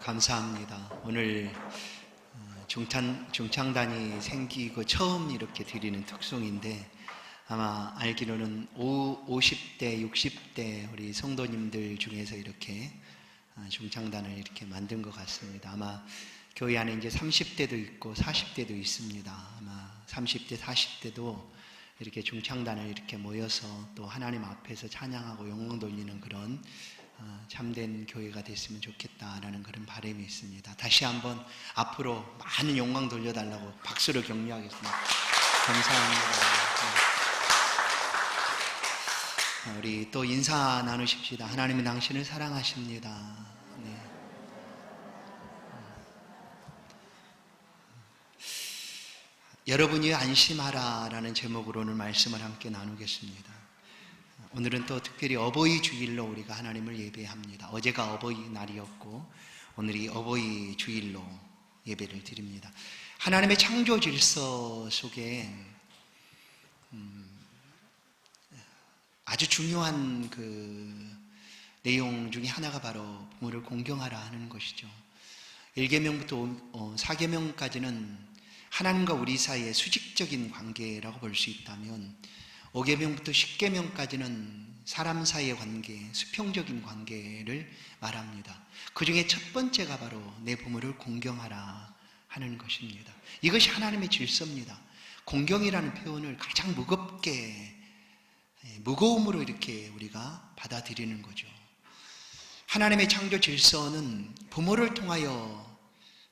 감사합니다. 오늘 중창단이 생기고 처음 이렇게 드리는 특송인데 아마 알기로는 50대, 60대 우리 성도님들 중에서 이렇게 중창단을 이렇게 만든 것 같습니다. 아마 교회 안에 이제 30대도 있고 40대도 있습니다. 아마 30대, 40대도 이렇게 중창단을 이렇게 모여서 또 하나님 앞에서 찬양하고 영광 돌리는 그런 참된 교회가 됐으면 좋겠다라는 그런 바람이 있습니다. 다시 한번 앞으로 많은 영광 돌려달라고 박수로 격려하겠습니다. 감사합니다. 우리 또 인사 나누십시다. 하나님은 당신을 사랑하십니다. 네. 여러분이 안심하라라는 제목으로 오늘 말씀을 함께 나누겠습니다. 오늘은 또 특별히 어버이 주일로 우리가 하나님을 예배합니다. 어제가 어버이날이었고 오늘이 어버이 주일로 예배를 드립니다. 하나님의 창조 질서 속에 아주 중요한 그 내용 중에 하나가 바로 부모를 공경하라 하는 것이죠. 1계명부터 4계명까지는 하나님과 우리 사이의 수직적인 관계라고 볼 수 있다면 5계명부터 10계명까지는 사람 사이의 관계, 수평적인 관계를 말합니다. 그 중에 첫 번째가 바로 내 부모를 공경하라 하는 것입니다. 이것이 하나님의 질서입니다. 공경이라는 표현을 가장 무거움으로 이렇게 우리가 받아들이는 거죠. 하나님의 창조 질서는 부모를 통하여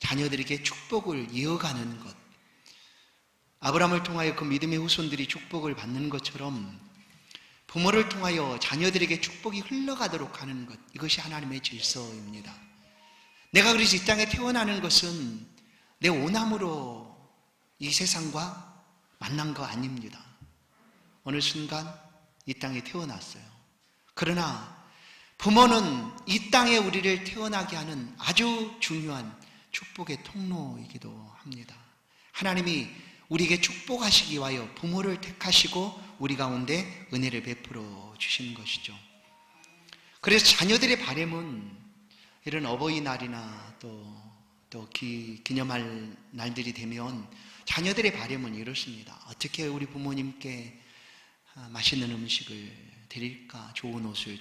자녀들에게 축복을 이어가는 것, 아브라함을 통하여 그 믿음의 후손들이 축복을 받는 것처럼 부모를 통하여 자녀들에게 축복이 흘러가도록 하는 것, 이것이 하나님의 질서입니다. 내가 그래서 이 땅에 태어나는 것은 내 오남으로 이 세상과 만난 거 아닙니다. 어느 순간 이 땅에 태어났어요. 그러나 부모는 이 땅에 우리를 태어나게 하는 아주 중요한 축복의 통로이기도 합니다. 하나님이 우리에게 축복하시기 위하여 부모를 택하시고 우리 가운데 은혜를 베풀어 주시는 것이죠. 그래서 자녀들의 바람은 이런 어버이날이나 또 기념할 날들이 되면 자녀들의 바람은 이렇습니다. 어떻게 우리 부모님께 맛있는 음식을 드릴까, 좋은 옷을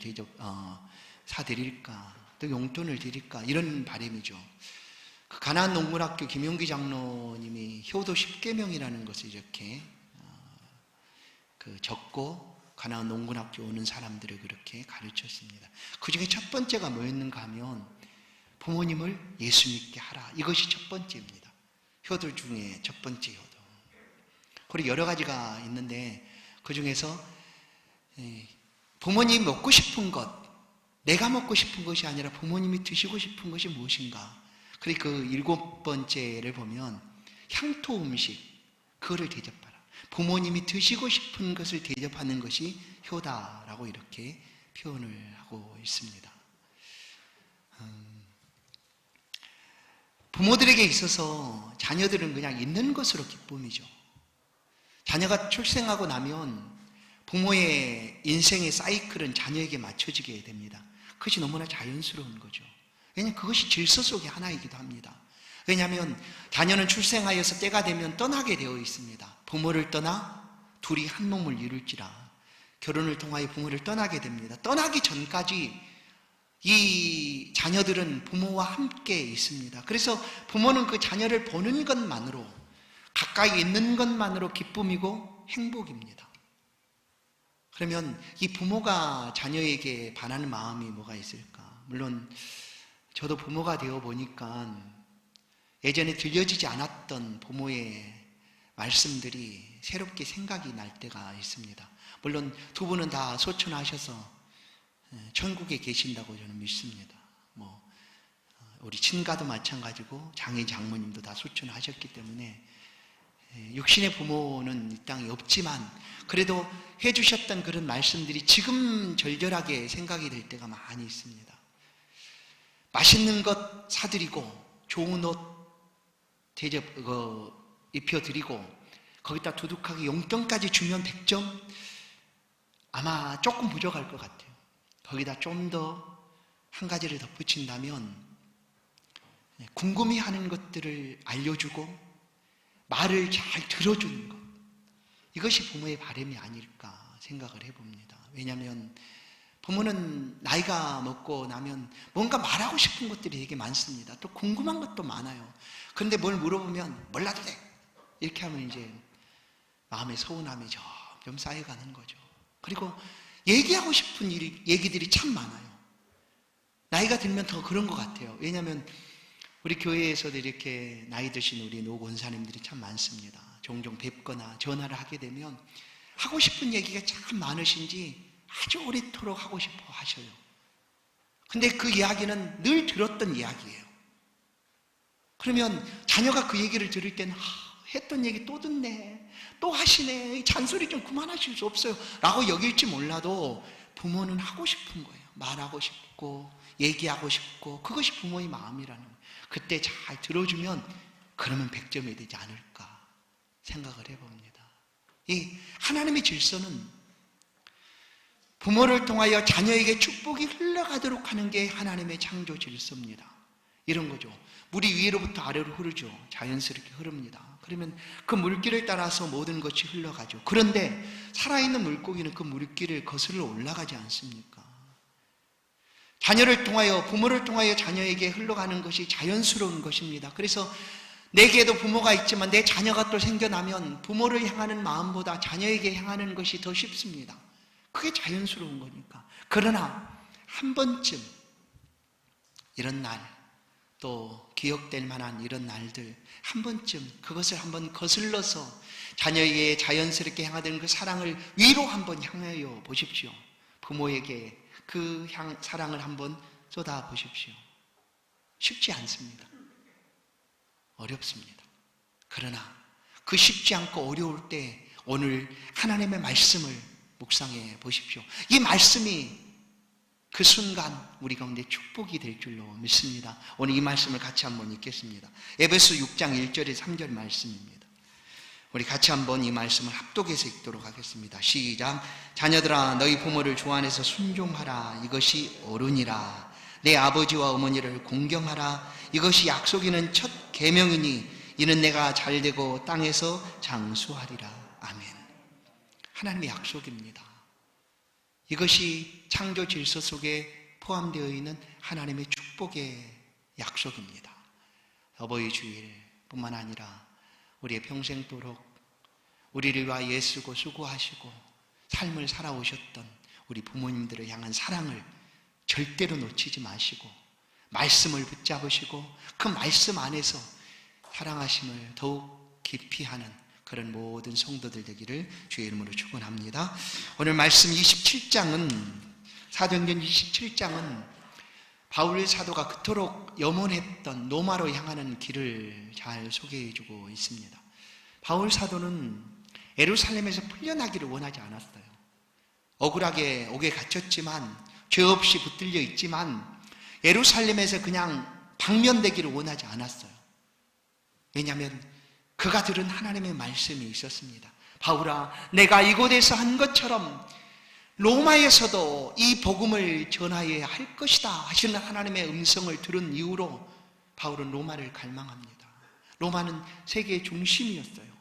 사드릴까, 또 용돈을 드릴까, 이런 바람이죠. 그 가나안 농군학교 김용기 장로님이 효도 10계명이라는 것을 이렇게 적고 가나안 농군학교 오는 사람들을 그렇게 가르쳤습니다. 그 중에 첫 번째가 뭐였는가 하면 부모님을 예수 믿게 하라. 이것이 첫 번째입니다. 효도 중에 첫 번째 효도. 그리고 여러 가지가 있는데 그 중에서 부모님이 먹고 싶은 것, 내가 먹고 싶은 것이 아니라 부모님이 드시고 싶은 것이 무엇인가. 그리고 그 7번째를 보면 향토 음식, 그거를 대접하라. 부모님이 드시고 싶은 것을 대접하는 것이 효다라고 이렇게 표현을 하고 있습니다. 부모들에게 있어서 자녀들은 그냥 있는 것으로 기쁨이죠. 자녀가 출생하고 나면 부모의 인생의 사이클은 자녀에게 맞춰지게 됩니다. 그것이 너무나 자연스러운 거죠. 왜냐하면 그것이 질서 속의 하나이기도 합니다. 왜냐하면 자녀는 출생하여서 때가 되면 떠나게 되어 있습니다. 부모를 떠나 둘이 한 몸을 이룰지라. 결혼을 통하여 부모를 떠나게 됩니다. 떠나기 전까지 이 자녀들은 부모와 함께 있습니다. 그래서 부모는 그 자녀를 보는 것만으로, 가까이 있는 것만으로 기쁨이고 행복입니다. 그러면 이 부모가 자녀에게 반하는 마음이 뭐가 있을까? 물론 저도 부모가 되어 보니까 예전에 들려지지 않았던 부모의 말씀들이 새롭게 생각이 날 때가 있습니다. 물론 두 분은 다 소천하셔서 천국에 계신다고 저는 믿습니다. 우리 친가도 마찬가지고 장인 장모님도 다 소천하셨기 때문에 육신의 부모는 이 땅에 없지만 그래도 해주셨던 그런 말씀들이 지금 절절하게 생각이 될 때가 많이 있습니다. 맛있는 것 사드리고 좋은 옷 입혀드리고 거기다 두둑하게 용돈까지 주면 100점? 아마 조금 부족할 것 같아요. 거기다 좀 더 한 가지를 덧붙인다면 궁금해하는 것들을 알려주고 말을 잘 들어주는 것, 이것이 부모의 바람이 아닐까 생각을 해봅니다. 왜냐하면 부모는 나이가 먹고 나면 뭔가 말하고 싶은 것들이 되게 많습니다. 또 궁금한 것도 많아요. 그런데 뭘 물어보면 몰라도 돼, 이렇게 하면 이제 마음의 서운함이 점점 쌓여가는 거죠. 그리고 얘기하고 싶은 얘기들이 참 많아요. 나이가 들면 더 그런 것 같아요. 왜냐하면 우리 교회에서도 이렇게 나이 드신 우리 노 권사님들이 참 많습니다. 종종 뵙거나 전화를 하게 되면 하고 싶은 얘기가 참 많으신지 아주 오래도록 하고 싶어 하셔요. 근데 그 이야기는 늘 들었던 이야기예요. 그러면 자녀가 그 얘기를 들을 때는 했던 얘기 또 듣네, 또 하시네, 잔소리 좀 그만하실 수 없어요 라고 여길지 몰라도 부모는 하고 싶은 거예요. 말하고 싶고 얘기하고 싶고, 그것이 부모의 마음이라는 거예요. 그때 잘 들어주면 그러면 100점이 되지 않을까 생각을 해봅니다. 이 하나님의 질서는 부모를 통하여 자녀에게 축복이 흘러가도록 하는 게 하나님의 창조 질서입니다. 이런 거죠. 물이 위로부터 아래로 흐르죠. 자연스럽게 흐릅니다. 그러면 그 물길을 따라서 모든 것이 흘러가죠. 그런데 살아있는 물고기는 그 물길을 거슬러 올라가지 않습니까? 자녀를 통하여, 부모를 통하여 자녀에게 흘러가는 것이 자연스러운 것입니다. 그래서 내게도 부모가 있지만 내 자녀가 또 생겨나면 부모를 향하는 마음보다 자녀에게 향하는 것이 더 쉽습니다. 그게 자연스러운 거니까. 그러나 한 번쯤 이런 날, 또 기억될 만한 이런 날들, 한 번쯤 그것을 한번 거슬러서 자녀에게 자연스럽게 향하던 그 사랑을 위로 한번 향하여 보십시오. 부모에게 그 사랑을 한번 쏟아 보십시오. 쉽지 않습니다. 어렵습니다. 그러나 그 쉽지 않고 어려울 때 오늘 하나님의 말씀을 묵상해 보십시오. 이 말씀이 그 순간 우리 가운데 축복이 될 줄로 믿습니다. 오늘 이 말씀을 같이 한번 읽겠습니다. 에베소 6장 1절에 3절 말씀입니다. 우리 같이 한번 이 말씀을 합독해서 읽도록 하겠습니다. 시작. 자녀들아, 너희 부모를 주 안에서 순종하라. 이것이 옳으니라. 내 아버지와 어머니를 공경하라. 이것이 약속 있는 첫 계명이니 이는 내가 잘되고 땅에서 장수하리라. 아멘. 하나님의 약속입니다. 이것이 창조 질서 속에 포함되어 있는 하나님의 축복의 약속입니다. 어버이 주일뿐만 아니라 우리의 평생도록 우리를 위하여 애쓰고 수고하시고 삶을 살아오셨던 우리 부모님들을 향한 사랑을 절대로 놓치지 마시고 말씀을 붙잡으시고 그 말씀 안에서 사랑하심을 더욱 깊이 하는 그런 모든 성도들 되기를 주의 이름으로 축원합니다. 오늘 말씀 27장은, 사도행전 27장은 바울 사도가 그토록 염원했던 로마로 향하는 길을 잘 소개해주고 있습니다. 바울 사도는 예루살렘에서 풀려나기를 원하지 않았어요. 억울하게 옥에 갇혔지만, 죄 없이 붙들려 있지만 예루살렘에서 그냥 방면되기를 원하지 않았어요. 왜냐하면 그가 들은 하나님의 말씀이 있었습니다. 바울아, 내가 이곳에서 한 것처럼 로마에서도 이 복음을 전하여야 할 것이다 하시는 하나님의 음성을 들은 이후로 바울은 로마를 갈망합니다. 로마는 세계의 중심이었어요.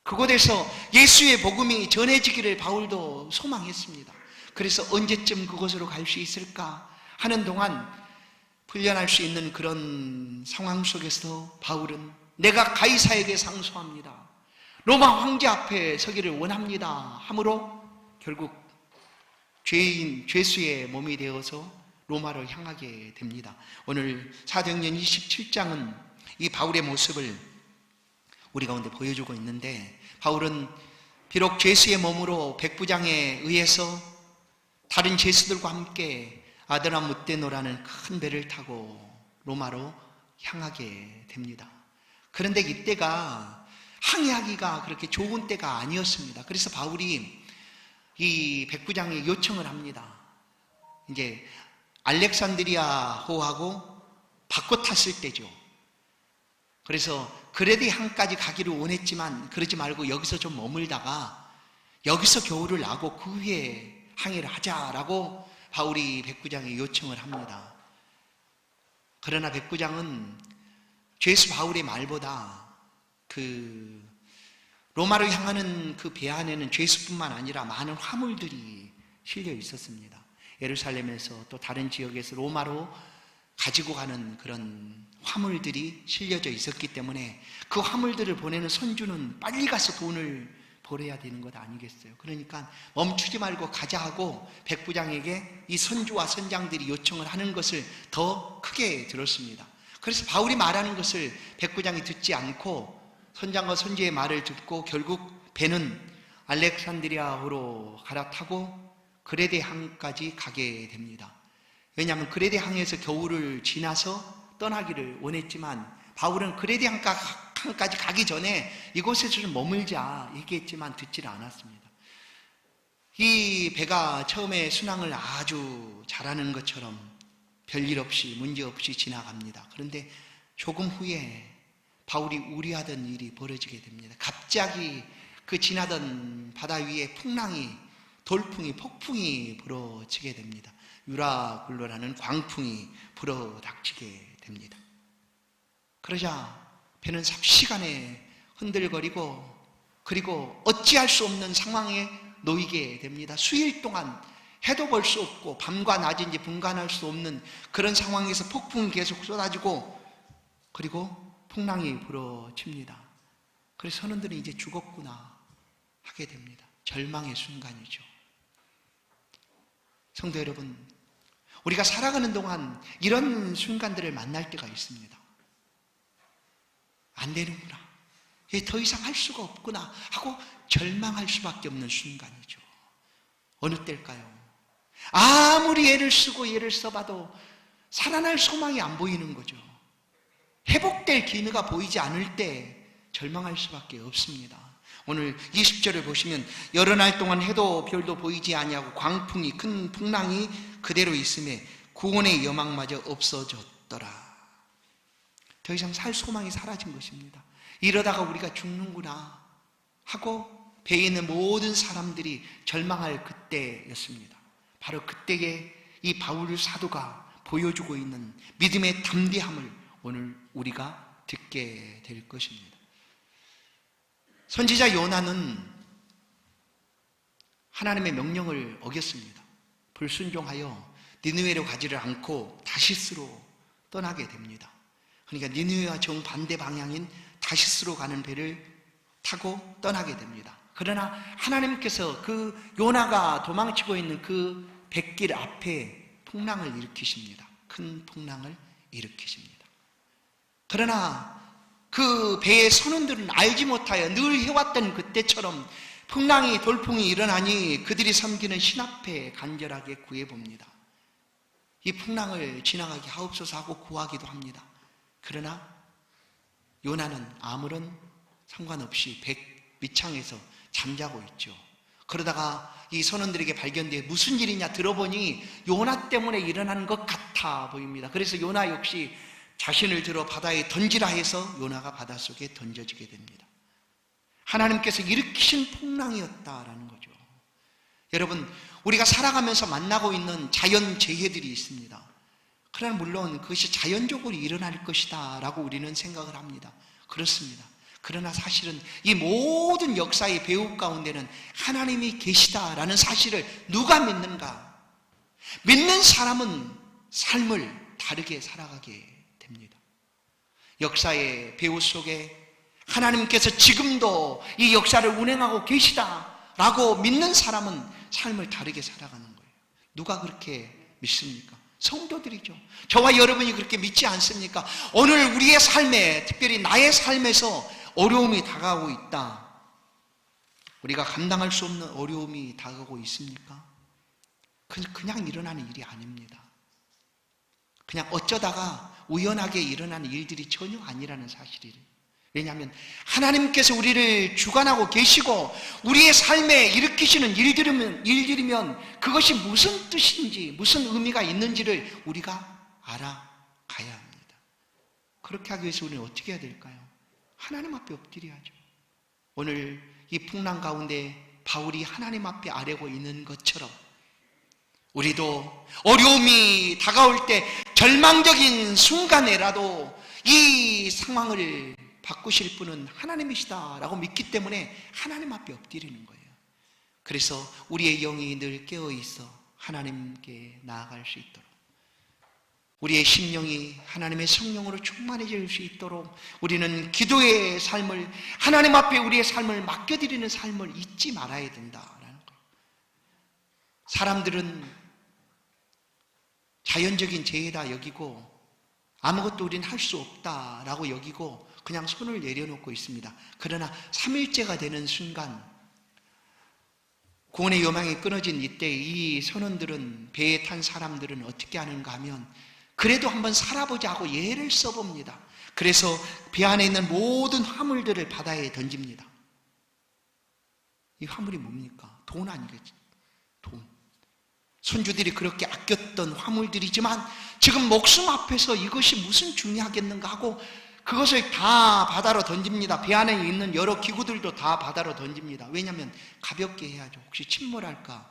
그곳에서 예수의 복음이 전해지기를 바울도 소망했습니다. 그래서 언제쯤 그곳으로 갈 수 있을까 하는 동안 풀려날 수 있는 그런 상황 속에서 바울은 내가 가이사에게 상소합니다. 로마 황제 앞에 서기를 원합니다 하므로 결국 죄수의 몸이 되어서 로마로 향하게 됩니다. 오늘 사도행전 27장은 이 바울의 모습을 우리 가운데 보여주고 있는데, 바울은 비록 죄수의 몸으로 백부장에 의해서 다른 죄수들과 함께 아드라무떼노라는 큰 배를 타고 로마로 향하게 됩니다. 그런데 이때가 항해하기가 그렇게 좋은 때가 아니었습니다. 그래서 바울이 이 백부장에 요청을 합니다. 이제 알렉산드리아호하고 바꿔 탔을 때죠. 그래서 그레디 항까지 가기를 원했지만 그러지 말고 여기서 좀 머물다가 여기서 겨울을 나고 그 후에 항해를 하자라고 바울이 백부장에 요청을 합니다. 그러나 백부장은 죄수 바울의 말보다 로마로 향하는 그 배 안에는 죄수뿐만 아니라 많은 화물들이 실려 있었습니다. 예루살렘에서 또 다른 지역에서 로마로 가지고 가는 그런 화물들이 실려져 있었기 때문에 그 화물들을 보내는 선주는 빨리 가서 돈을 벌어야 되는 것 아니겠어요? 그러니까 멈추지 말고 가자 하고 백부장에게 이 선주와 선장들이 요청을 하는 것을 더 크게 들었습니다. 그래서 바울이 말하는 것을 백부장이 듣지 않고 선장과 선주의 말을 듣고 결국 배는 알렉산드리아로 갈아타고 그레데 항까지 가게 됩니다. 왜냐하면 그레데 항에서 겨울을 지나서 떠나기를 원했지만 바울은 그레데 항까지 가기 전에 이곳에서 좀 머물자 얘기했지만 듣지를 않았습니다. 이 배가 처음에 순항을 아주 잘하는 것처럼 별일 없이 문제없이 지나갑니다. 그런데 조금 후에 바울이 우려하던 일이 벌어지게 됩니다. 갑자기 그 지나던 바다 위에 돌풍이, 폭풍이 불어치게 됩니다. 유라굴로라는 광풍이 불어닥치게 됩니다. 그러자 배는 삽시간에 흔들거리고 그리고 어찌할 수 없는 상황에 놓이게 됩니다. 수일 동안 해도 볼 수 없고 밤과 낮인지 분간할 수 없는 그런 상황에서 폭풍이 계속 쏟아지고 그리고 풍랑이 불어칩니다. 그래서 선원들은 이제 죽었구나 하게 됩니다. 절망의 순간이죠. 성도 여러분, 우리가 살아가는 동안 이런 순간들을 만날 때가 있습니다. 안 되는구나, 더 이상 할 수가 없구나 하고 절망할 수밖에 없는 순간이죠. 어느 때일까요? 아무리 애를 쓰고 애를 써봐도 살아날 소망이 안 보이는 거죠. 회복될 기미가 보이지 않을 때 절망할 수밖에 없습니다. 오늘 20절을 보시면 여러 날 동안 해도 별도 보이지 아니하고 광풍이 큰 풍랑이 그대로 있음에 구원의 여망마저 없어졌더라. 더 이상 살 소망이 사라진 것입니다. 이러다가 우리가 죽는구나 하고 배에 있는 모든 사람들이 절망할 그때였습니다. 바로 그때에 이 바울 사도가 보여주고 있는 믿음의 담대함을 오늘 우리가 듣게 될 것입니다. 선지자 요나는 하나님의 명령을 어겼습니다. 불순종하여 니느웨로 가지를 않고 다시스로 떠나게 됩니다. 그러니까 니느웨와 정반대 방향인 다시스로 가는 배를 타고 떠나게 됩니다. 그러나 하나님께서 그 요나가 도망치고 있는 그 뱃길 앞에 풍랑을 일으키십니다. 큰 풍랑을 일으키십니다. 그러나 그 배의 선원들은 알지 못하여 늘 해왔던 그때처럼 풍랑이 돌풍이 일어나니 그들이 섬기는 신 앞에 간절하게 구해봅니다. 이 풍랑을 지나가게 하옵소서 하고 구하기도 합니다. 그러나 요나는 아무런 상관없이 배 밑창에서 잠자고 있죠. 그러다가 이 선원들에게 발견돼 무슨 일이냐 들어보니 요나 때문에 일어나는 것 같아 보입니다. 그래서 요나 역시 자신을 들어 바다에 던지라 해서 요나가 바닷속에 던져지게 됩니다. 하나님께서 일으키신 풍랑이었다라는 거죠. 여러분, 우리가 살아가면서 만나고 있는 자연재해들이 있습니다. 그러나 물론 그것이 자연적으로 일어날 것이다 라고 우리는 생각을 합니다. 그렇습니다. 그러나 사실은 이 모든 역사의 배후 가운데는 하나님이 계시다라는 사실을 누가 믿는가? 믿는 사람은 삶을 다르게 살아가게 됩니다. 역사의 배후 속에 하나님께서 지금도 이 역사를 운행하고 계시다라고 믿는 사람은 삶을 다르게 살아가는 거예요. 누가 그렇게 믿습니까? 성도들이죠. 저와 여러분이 그렇게 믿지 않습니까? 오늘 우리의 삶에, 특별히 나의 삶에서 어려움이 다가오고 있다. 우리가 감당할 수 없는 어려움이 다가오고 있습니까? 그냥 일어나는 일이 아닙니다. 그냥 어쩌다가 우연하게 일어나는 일들이 전혀 아니라는 사실이에요. 왜냐하면 하나님께서 우리를 주관하고 계시고 우리의 삶에 일으키시는 일들이면 그것이 무슨 뜻인지 무슨 의미가 있는지를 우리가 알아가야 합니다. 그렇게 하기 위해서 우리는 어떻게 해야 될까요? 하나님 앞에 엎드려야죠. 오늘 이 풍랑 가운데 바울이 하나님 앞에 아뢰고 있는 것처럼 우리도 어려움이 다가올 때 절망적인 순간에라도 이 상황을 바꾸실 분은 하나님이시다라고 믿기 때문에 하나님 앞에 엎드리는 거예요. 그래서 우리의 영이 늘 깨어있어 하나님께 나아갈 수 있도록, 우리의 심령이 하나님의 성령으로 충만해질 수 있도록 우리는 기도의 삶을, 하나님 앞에 우리의 삶을 맡겨드리는 삶을 잊지 말아야 된다라는 거예요. 사람들은 자연적인 재해다 여기고 아무것도 우리는 할 수 없다라고 여기고 그냥 손을 내려놓고 있습니다. 그러나 3일째가 되는 순간, 구원의 요망이 끊어진 이때 이 선원들은, 배에 탄 사람들은 어떻게 하는가 하면 그래도 한번 살아보자고 예를 써봅니다. 그래서 배 안에 있는 모든 화물들을 바다에 던집니다. 이 화물이 뭡니까? 돈 아니겠지? 돈. 손주들이 그렇게 아꼈던 화물들이지만 지금 목숨 앞에서 이것이 무슨 중요하겠는가 하고 그것을 다 바다로 던집니다. 배 안에 있는 여러 기구들도 다 바다로 던집니다. 왜냐하면 가볍게 해야죠. 혹시 침몰할까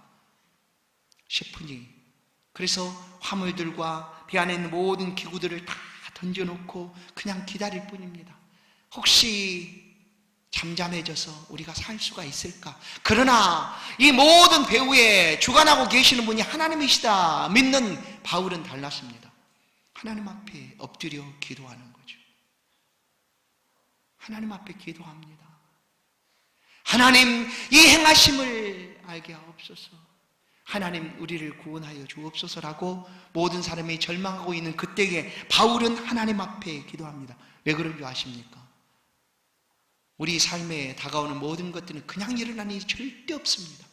싶으니. 그래서 화물들과 배 안에 있는 모든 기구들을 다 던져놓고 그냥 기다릴 뿐입니다. 혹시 잠잠해져서 우리가 살 수가 있을까? 그러나 이 모든 배후에 주관하고 계시는 분이 하나님이시다 믿는 바울은 달랐습니다. 하나님 앞에 엎드려 기도하는 거죠. 하나님 앞에 기도합니다. 하나님, 이 행하심을 알게 하옵소서. 하나님, 우리를 구원하여 주옵소서라고 모든 사람이 절망하고 있는 그때에 바울은 하나님 앞에 기도합니다. 왜 그런 줄 아십니까? 우리 삶에 다가오는 모든 것들은 그냥 일어나는 일이 절대 없습니다.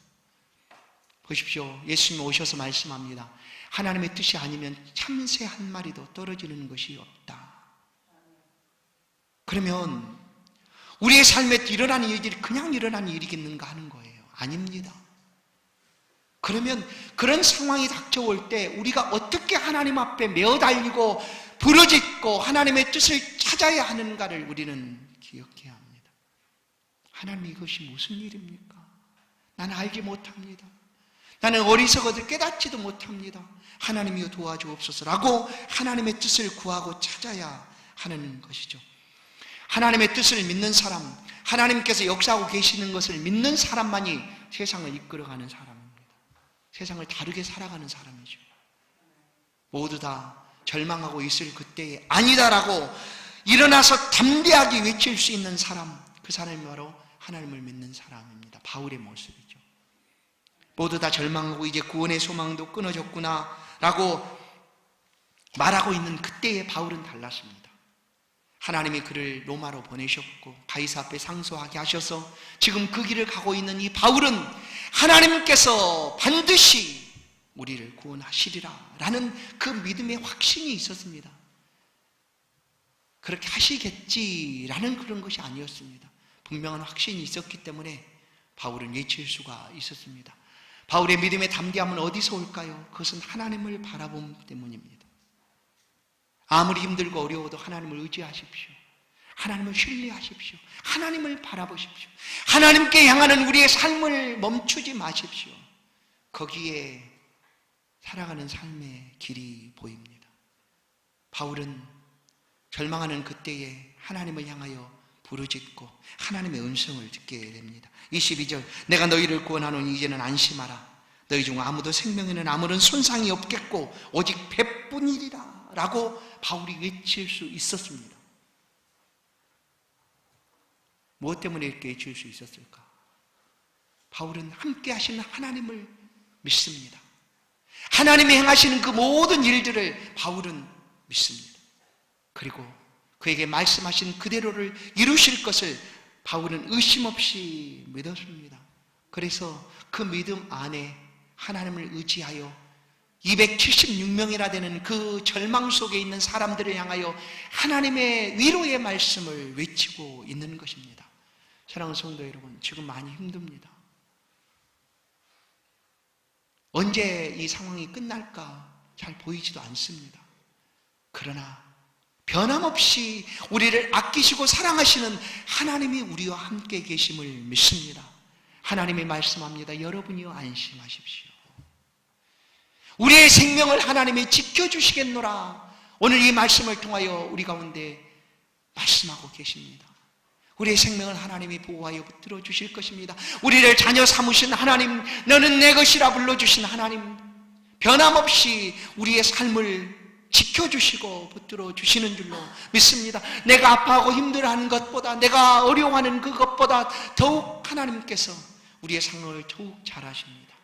보십시오. 예수님 오셔서 말씀합니다. 하나님의 뜻이 아니면 참새 한 마리도 떨어지는 것이 없다. 그러면 우리의 삶에 일어나는 일들이 그냥 일어나는 일이겠는가 하는 거예요. 아닙니다. 그러면 그런 상황이 닥쳐올 때 우리가 어떻게 하나님 앞에 메어 달리고 부르짖고 하나님의 뜻을 찾아야 하는가를 우리는 기억해야 합니다. 하나님, 이것이 무슨 일입니까? 나는 알지 못합니다. 나는 어리석어도 깨닫지도 못합니다. 하나님이여 도와주옵소서라고 하나님의 뜻을 구하고 찾아야 하는 것이죠. 하나님의 뜻을 믿는 사람, 하나님께서 역사하고 계시는 것을 믿는 사람만이 세상을 이끌어가는 사람입니다. 세상을 다르게 살아가는 사람이죠. 모두 다 절망하고 있을 그때에 아니다라고 일어나서 담대하게 외칠 수 있는 사람, 그 사람이 바로 하나님을 믿는 사람입니다. 바울의 모습이죠. 모두 다 절망하고 이제 구원의 소망도 끊어졌구나 라고 말하고 있는 그때의 바울은 달랐습니다. 하나님이 그를 로마로 보내셨고 가이사 앞에 상소하게 하셔서 지금 그 길을 가고 있는 이 바울은 하나님께서 반드시 우리를 구원하시리라 라는 그 믿음의 확신이 있었습니다. 그렇게 하시겠지라는 그런 것이 아니었습니다. 분명한 확신이 있었기 때문에 바울은 외칠 수가 있었습니다. 바울의 믿음의 담대함은 어디서 올까요? 그것은 하나님을 바라봄 때문입니다. 아무리 힘들고 어려워도 하나님을 의지하십시오. 하나님을 신뢰하십시오. 하나님을 바라보십시오. 하나님께 향하는 우리의 삶을 멈추지 마십시오. 거기에 살아가는 삶의 길이 보입니다. 바울은 절망하는 그때에 하나님을 향하여 부르짖고 하나님의 음성을 듣게 됩니다. 22절, 내가 너희를 구원하노니 이제는 안심하라. 너희 중 아무도 생명에는 아무런 손상이 없겠고 오직 배뿐이리라 라고 바울이 외칠 수 있었습니다. 무엇 때문에 이렇게 외칠 수 있었을까? 바울은 함께 하시는 하나님을 믿습니다. 하나님이 행하시는 그 모든 일들을 바울은 믿습니다. 그리고 그에게 말씀하신 그대로를 이루실 것을 바울은 의심 없이 믿었습니다. 그래서 그 믿음 안에 하나님을 의지하여 276명이나 되는 그 절망 속에 있는 사람들을 향하여 하나님의 위로의 말씀을 외치고 있는 것입니다. 사랑하는 성도 여러분, 지금 많이 힘듭니다. 언제 이 상황이 끝날까 잘 보이지도 않습니다. 그러나 변함없이 우리를 아끼시고 사랑하시는 하나님이 우리와 함께 계심을 믿습니다. 하나님이 말씀합니다. 여러분이요 안심하십시오. 우리의 생명을 하나님이 지켜주시겠노라. 오늘 이 말씀을 통하여 우리 가운데 말씀하고 계십니다. 우리의 생명을 하나님이 보호하여 붙들어 주실 것입니다. 우리를 자녀 삼으신 하나님, 너는 내 것이라 불러주신 하나님, 변함없이 우리의 삶을 지켜주시고 붙들어 주시는 줄로 믿습니다. 내가 아파하고 힘들어하는 것보다, 내가 어려워하는 그것보다 더욱 하나님께서 우리의 상황을 더욱 잘 아십니다.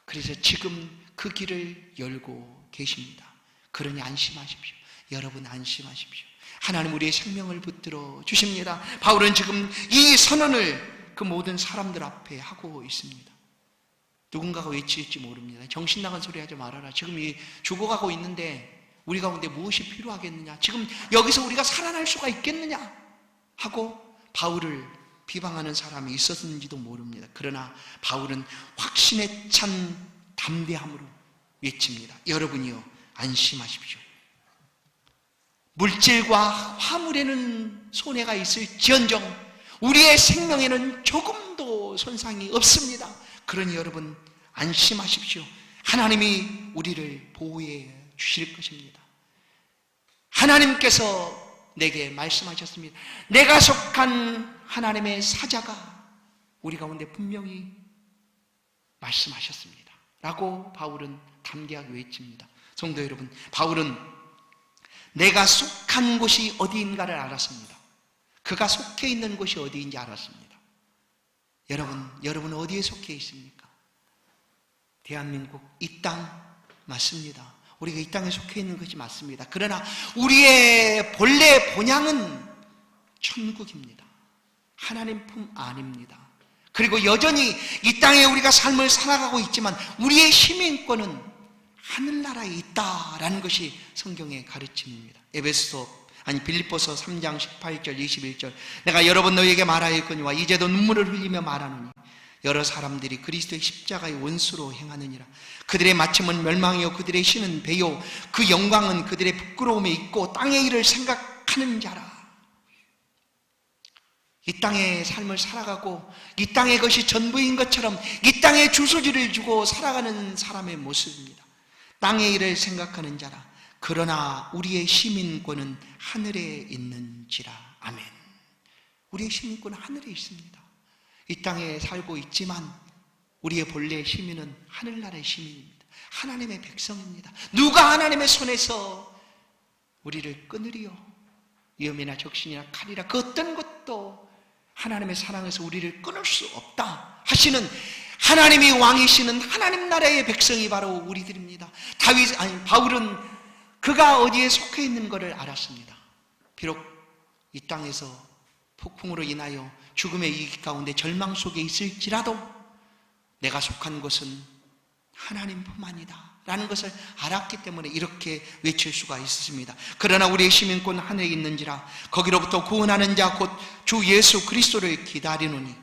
그래서 지금 그 길을 열고 계십니다. 그러니 안심하십시오. 여러분 안심하십시오. 하나님 우리의 생명을 붙들어 주십니다. 바울은 지금 이 선언을 그 모든 사람들 앞에 하고 있습니다. 누군가가 외칠지 모릅니다. 정신 나간 소리 하지 말아라. 지금 이 죽어가고 있는데 우리 가운데 무엇이 필요하겠느냐? 지금 여기서 우리가 살아날 수가 있겠느냐? 하고 바울을 비방하는 사람이 있었는지도 모릅니다. 그러나 바울은 확신에 찬 담대함으로 외칩니다. 여러분이요, 안심하십시오. 물질과 화물에는 손해가 있을지언정 우리의 생명에는 조금도 손상이 없습니다. 그러니 여러분 안심하십시오. 하나님이 우리를 보호해 주실 것입니다. 하나님께서 내게 말씀하셨습니다. 내가 속한 하나님의 사자가 우리 가운데 분명히 말씀하셨습니다. 라고 바울은 담대하게 외칩니다. 성도 여러분, 바울은 내가 속한 곳이 어디인가를 알았습니다. 그가 속해 있는 곳이 어디인지 알았습니다. 여러분 어디에 속해 있습니까? 대한민국 이 땅 맞습니다. 우리가 이 땅에 속해 있는 것이 맞습니다. 그러나 우리의 본래 본향은 천국입니다. 하나님 품 안입니다. 그리고 여전히 이 땅에 우리가 삶을 살아가고 있지만 우리의 시민권은 하늘나라에 있다라는 것이 성경의 가르침입니다. 빌립보서 3장 18절 21절 내가 여러 번 너희에게 말하였거니와 이제도 눈물을 흘리며 말하노니 여러 사람들이 그리스도의 십자가의 원수로 행하느니라. 그들의 마침은 멸망이요 그들의 신은 배요 그 영광은 그들의 부끄러움에 있고 땅의 일을 생각하는 자라. 이 땅의 삶을 살아가고 이 땅의 것이 전부인 것처럼 이 땅에 주소지를 주고 살아가는 사람의 모습입니다. 땅의 일을 생각하는 자라. 그러나 우리의 시민권은 하늘에 있는지라. 아멘. 우리의 시민권은 하늘에 있습니다. 이 땅에 살고 있지만 우리의 본래 시민은 하늘나라의 시민입니다. 하나님의 백성입니다. 누가 하나님의 손에서 우리를 끊으리요? 위험이나 적신이나 칼이라 그 어떤 것도 하나님의 사랑에서 우리를 끊을 수 없다 하시는 하나님이 왕이시는 하나님 나라의 백성이 바로 우리들입니다. 바울은 그가 어디에 속해 있는 것을 알았습니다. 비록 이 땅에서 폭풍으로 인하여 죽음의 위기 가운데 절망 속에 있을지라도 내가 속한 곳은 하나님뿐만이다 라는 것을 알았기 때문에 이렇게 외칠 수가 있었습니다. 그러나 우리의 시민권 하늘에 있는지라 거기로부터 구원하는 자 곧 주 예수 그리스도를 기다리노니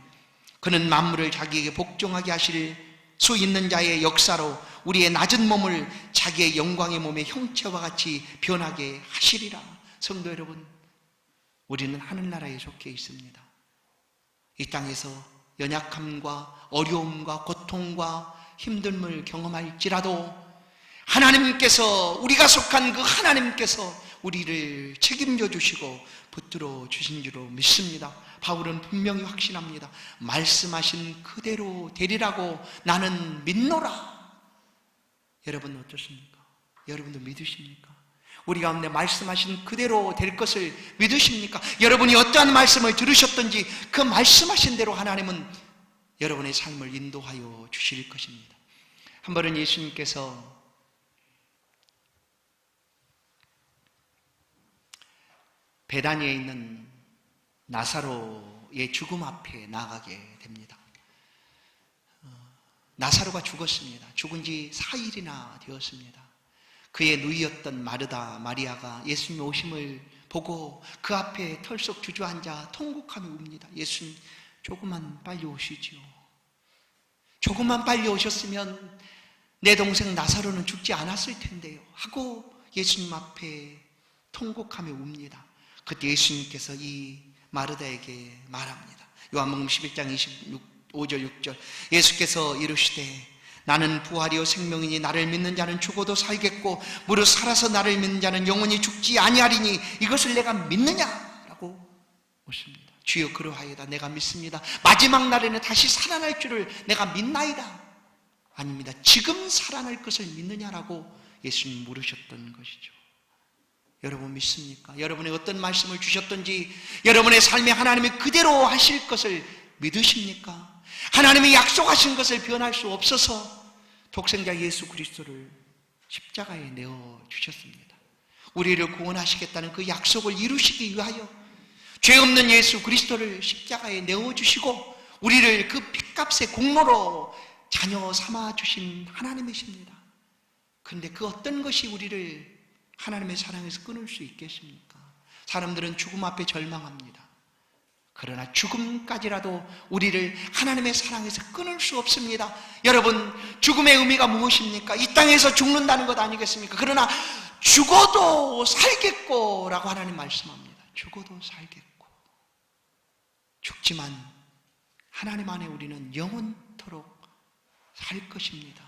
그는 만물을 자기에게 복종하게 하실 수 있는 자의 역사로 우리의 낮은 몸을 자기의 영광의 몸의 형체와 같이 변하게 하시리라. 성도 여러분, 우리는 하늘나라에 속해 있습니다. 이 땅에서 연약함과 어려움과 고통과 힘듦을 경험할지라도 하나님께서 우리가 속한 그 하나님께서 우리를 책임져 주시고 붙들어 주신 줄로 믿습니다. 바울은 분명히 확신합니다. 말씀하신 그대로 되리라고 나는 믿노라. 여러분 어떻습니까? 여러분도 믿으십니까? 우리 가운데 말씀하신 그대로 될 것을 믿으십니까? 여러분이 어떠한 말씀을 들으셨든지 그 말씀하신 대로 하나님은 여러분의 삶을 인도하여 주실 것입니다. 한 번은 예수님께서 베다니에 있는 나사로의 죽음 앞에 나가게 됩니다. 나사로가 죽었습니다. 죽은 지 4일이나 되었습니다. 그의 누이였던 마르다 마리아가 예수님 오심을 보고 그 앞에 털썩 주저앉아 통곡하며 웁니다. 예수님 조금만 빨리 오시지요. 조금만 빨리 오셨으면 내 동생 나사로는 죽지 않았을 텐데요 하고 예수님 앞에 통곡하며 웁니다. 그때 예수님께서 이 마르다에게 말합니다. 요한복음 11장 25절 6절 예수께서 이르시되 나는 부활이요 생명이니 나를 믿는 자는 죽어도 살겠고 무릇 살아서 나를 믿는 자는 영원히 죽지 아니하리니 이것을 내가 믿느냐라고 묻습니다. 주여 그러하이다. 내가 믿습니다. 마지막 날에는 다시 살아날 줄을 내가 믿나이다. 아닙니다. 지금 살아날 것을 믿느냐라고 예수님 물으셨던 것이죠. 여러분 믿습니까? 여러분이 어떤 말씀을 주셨든지 여러분의 삶에 하나님이 그대로 하실 것을 믿으십니까? 하나님이 약속하신 것을 변할 수 없어서 독생자 예수 그리스도를 십자가에 내어주셨습니다. 우리를 구원하시겠다는 그 약속을 이루시기 위하여 죄 없는 예수 그리스도를 십자가에 내어주시고 우리를 그 핏값의 공로로 자녀 삼아주신 하나님이십니다. 그런데 그 어떤 것이 우리를 하나님의 사랑에서 끊을 수 있겠습니까? 사람들은 죽음 앞에 절망합니다. 그러나 죽음까지라도 우리를 하나님의 사랑에서 끊을 수 없습니다. 여러분, 죽음의 의미가 무엇입니까? 이 땅에서 죽는다는 것 아니겠습니까? 그러나 죽어도 살겠고 라고 하나님 말씀합니다. 죽어도 살겠고. 죽지만 하나님 안에 우리는 영원토록 살 것입니다.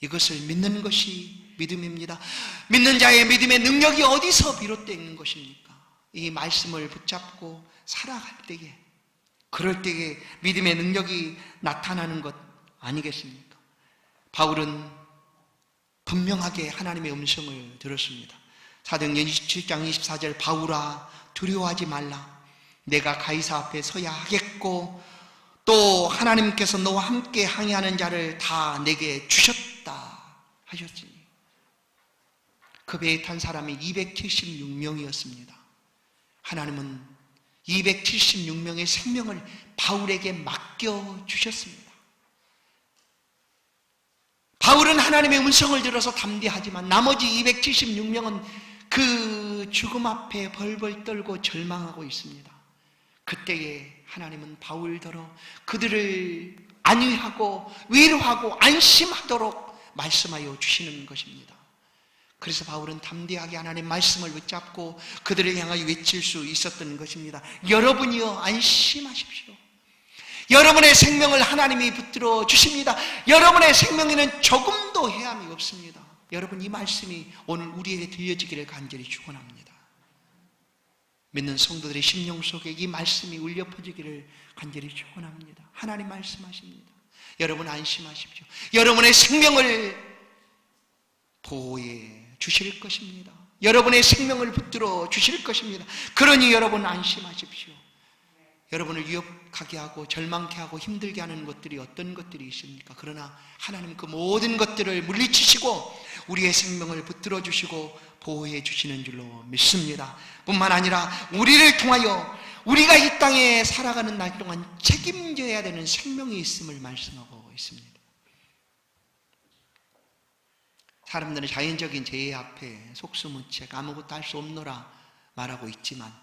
이것을 믿는 것이 믿음입니다. 믿는 자의 믿음의 능력이 어디서 비롯되어 있는 것입니까? 이 말씀을 붙잡고 살아갈 때에, 그럴 때에 믿음의 능력이 나타나는 것 아니겠습니까? 바울은 분명하게 하나님의 음성을 들었습니다. 사도행전 27장 24절 바울아 두려워하지 말라. 내가 가이사 앞에 서야 하겠고 또 하나님께서 너와 함께 항해하는 자를 다 내게 주셨다 하셨으니 그 배에 탄 사람이 276명이었습니다. 하나님은 276명의 생명을 바울에게 맡겨주셨습니다. 바울은 하나님의 음성을 들어서 담대하지만 나머지 276명은 그 죽음 앞에 벌벌 떨고 절망하고 있습니다. 그때에 하나님은 바울더러 그들을 안위하고 위로하고 안심하도록 말씀하여 주시는 것입니다. 그래서 바울은 담대하게 하나님의 말씀을 붙잡고 그들을 향하여 외칠 수 있었던 것입니다. 여러분이여 안심하십시오. 여러분의 생명을 하나님이 붙들어 주십니다. 여러분의 생명에는 조금도 해함이 없습니다. 여러분, 이 말씀이 오늘 우리에게 들려지기를 간절히 축원합니다. 믿는 성도들의 심령 속에 이 말씀이 울려 퍼지기를 간절히 축원합니다. 하나님 말씀하십니다. 여러분 안심하십시오. 여러분의 생명을 보호해 주실 것입니다. 여러분의 생명을 붙들어 주실 것입니다. 그러니 여러분 안심하십시오. 여러분을 위협하게 하고 절망케 하고 힘들게 하는 것들이 어떤 것들이 있습니까? 그러나 하나님 그 모든 것들을 물리치시고 우리의 생명을 붙들어 주시고 보호해 주시는 줄로 믿습니다. 뿐만 아니라 우리를 통하여 우리가 이 땅에 살아가는 날 동안 책임져야 되는 생명이 있음을 말씀하고 있습니다. 사람들은 자연적인 재해 앞에 속수무책 아무것도 할 수 없노라 말하고 있지만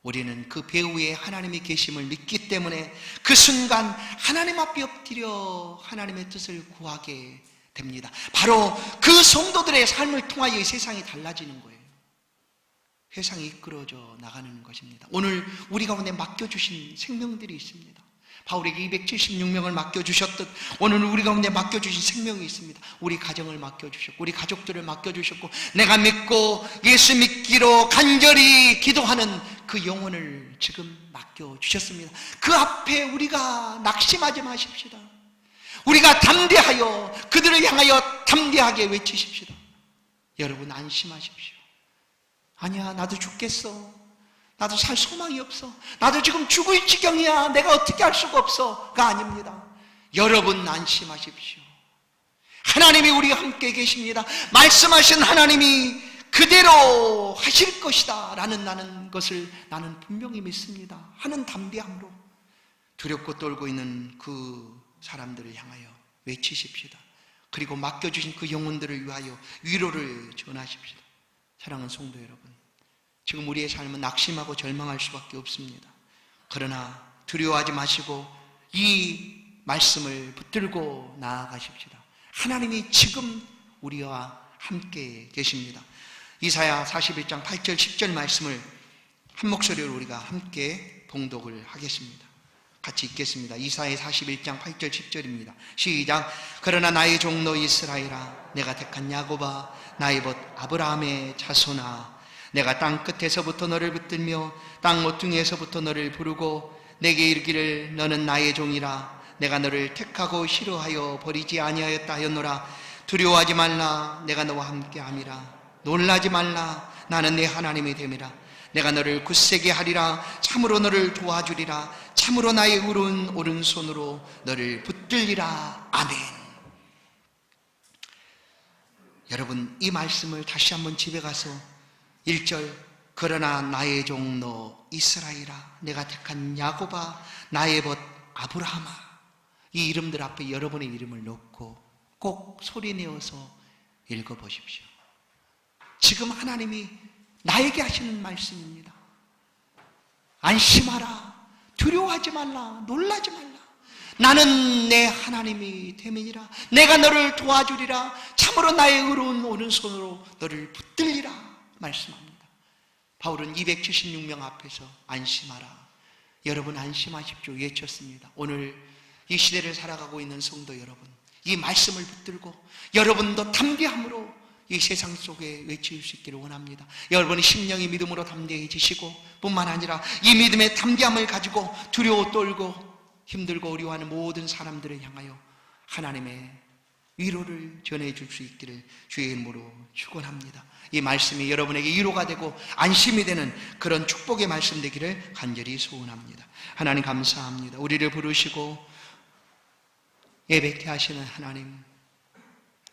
우리는 그 배후에 하나님이 계심을 믿기 때문에 그 순간 하나님 앞에 엎드려 하나님의 뜻을 구하게 됩니다. 바로 그 성도들의 삶을 통하여 이 세상이 달라지는 거예요. 세상이 이끌어져 나가는 것입니다. 오늘 우리 가운데 맡겨주신 생명들이 있습니다. 바울에게 276명을 맡겨주셨듯 오늘 우리 가운데 맡겨주신 생명이 있습니다. 우리 가정을 맡겨주셨고 우리 가족들을 맡겨주셨고 내가 믿고 예수 믿기로 간절히 기도하는 그 영혼을 지금 맡겨주셨습니다. 그 앞에 우리가 낙심하지 마십시다. 우리가 담대하여 그들을 향하여 담대하게 외치십시다. 여러분 안심하십시오. 아니야 나도 죽겠어. 나도 살 소망이 없어. 나도 지금 죽을 지경이야. 내가 어떻게 할 수가 없어가 아닙니다. 여러분 안심하십시오. 하나님이 우리와 함께 계십니다. 말씀하신 하나님이 그대로 하실 것이다 라는 나는 분명히 믿습니다 하는 담대함으로 두렵고 떨고 있는 그 사람들을 향하여 외치십시다. 그리고 맡겨주신 그 영혼들을 위하여 위로를 전하십시다. 사랑하는 성도 여러분, 지금 우리의 삶은 낙심하고 절망할 수밖에 없습니다. 그러나 두려워하지 마시고 이 말씀을 붙들고 나아가십시다. 하나님이 지금 우리와 함께 계십니다. 이사야 41장 8절 10절 말씀을 한 목소리로 우리가 함께 봉독을 하겠습니다. 같이 읽겠습니다. 이사야 41장 8절 10절입니다. 시작. 그러나 나의 종로 이스라엘아, 내가 택한 야곱아, 나의 벗 아브라함의 자손아, 내가 땅 끝에서부터 너를 붙들며 땅 모퉁이에서부터 너를 부르고 내게 이르기를 너는 나의 종이라. 내가 너를 택하고 싫어하여 버리지 아니하였다 하였노라. 두려워하지 말라. 내가 너와 함께함이라. 놀라지 말라. 나는 내 하나님이 됨이라. 내가 너를 굳세게 하리라. 참으로 너를 도와주리라. 참으로 나의 의로운 오른손으로 너를 붙들리라. 아멘. 여러분, 이 말씀을 다시 한번 집에 가서 1절, 그러나 나의 종 너 이스라엘아, 내가 택한 야곱아, 나의 벗 아브라함아, 이 이름들 앞에 여러분의 이름을 넣고 꼭 소리내어서 읽어보십시오. 지금 하나님이 나에게 하시는 말씀입니다. 안심하라. 두려워하지 말라. 놀라지 말라. 나는 내 하나님이 됨이니라. 내가 너를 도와주리라. 참으로 나의 의로운 오른손으로 너를 붙들리라 말씀합니다. 바울은 276명 앞에서 안심하라. 여러분 안심하십시오 외쳤습니다. 오늘 이 시대를 살아가고 있는 성도 여러분, 이 말씀을 붙들고 여러분도 담대함으로 이 세상 속에 외칠 수 있기를 원합니다. 여러분의 심령이 믿음으로 담대해지시고 뿐만 아니라 이 믿음의 담대함을 가지고 두려워 떨고 힘들고 어려워하는 모든 사람들을 향하여 하나님의 위로를 전해줄 수 있기를 주의 이름으로 축원합니다. 이 말씀이 여러분에게 위로가 되고 안심이 되는 그런 축복의 말씀 되기를 간절히 소원합니다. 하나님 감사합니다. 우리를 부르시고 예배케 하시는 하나님,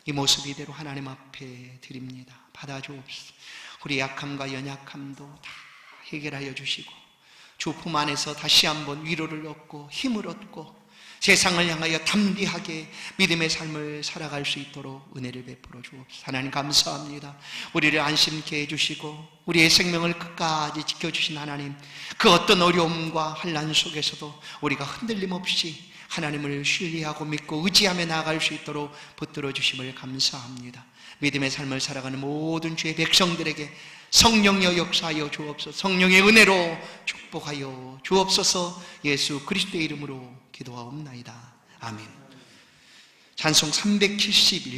이 모습 이대로 하나님 앞에 드립니다. 받아주옵소서. 우리 약함과 연약함도 다 해결하여 주시고 주 품 안에서 다시 한번 위로를 얻고 힘을 얻고 세상을 향하여 담대하게 믿음의 삶을 살아갈 수 있도록 은혜를 베풀어 주옵소서. 하나님 감사합니다. 우리를 안심케 해주시고 우리의 생명을 끝까지 지켜주신 하나님, 그 어떤 어려움과 환난 속에서도 우리가 흔들림 없이 하나님을 신뢰하고 믿고 의지하며 나아갈 수 있도록 붙들어 주심을 감사합니다. 믿음의 삶을 살아가는 모든 주의 백성들에게 성령여 역사하여 주옵소서. 성령의 은혜로 축복하여 주옵소서. 예수 그리스도의 이름으로 기도하옵나이다. 아멘. 찬송 371